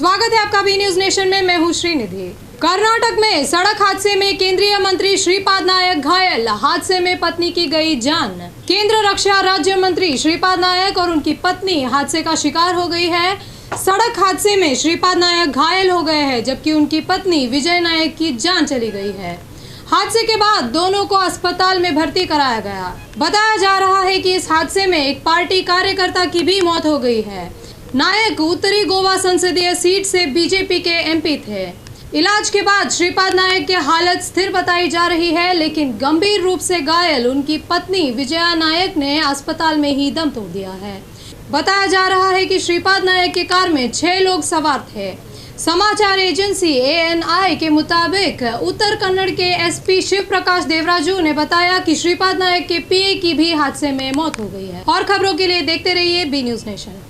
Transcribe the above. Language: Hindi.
स्वागत है आपका बी न्यूज नेशन में। मैं हूं श्रीनिधि। कर्नाटक में सड़क हादसे में केंद्रीय मंत्री श्रीपाद नायक घायल, हादसे में पत्नी की गई जान। केंद्र रक्षा राज्य मंत्री श्रीपाद नायक और उनकी पत्नी हादसे का शिकार हो गई है। सड़क हादसे में श्रीपाद नायक घायल हो गए हैं, जबकि उनकी पत्नी विजय नायक की जान चली गई है। हादसे के बाद दोनों को अस्पताल में भर्ती कराया गया। बताया जा रहा है कि इस हादसे में एक पार्टी कार्यकर्ता की भी मौत हो गई है। नायक उत्तरी गोवा संसदीय सीट से बीजेपी के एमपी थे। इलाज के बाद श्रीपाद नायक की हालत स्थिर बताई जा रही है, लेकिन गंभीर रूप से घायल उनकी पत्नी विजया नायक ने अस्पताल में ही दम तोड़ दिया है। बताया जा रहा है कि श्रीपाद नायक की कार में 6 लोग सवार थे। समाचार एजेंसी ANI के मुताबिक उत्तर कन्नड़ के SP शिव प्रकाश देवराजू ने बताया कि श्रीपाद नायक के PA की भी हादसे में मौत हो गई है। और खबरों के लिए देखते रहिए बी न्यूज नेशन।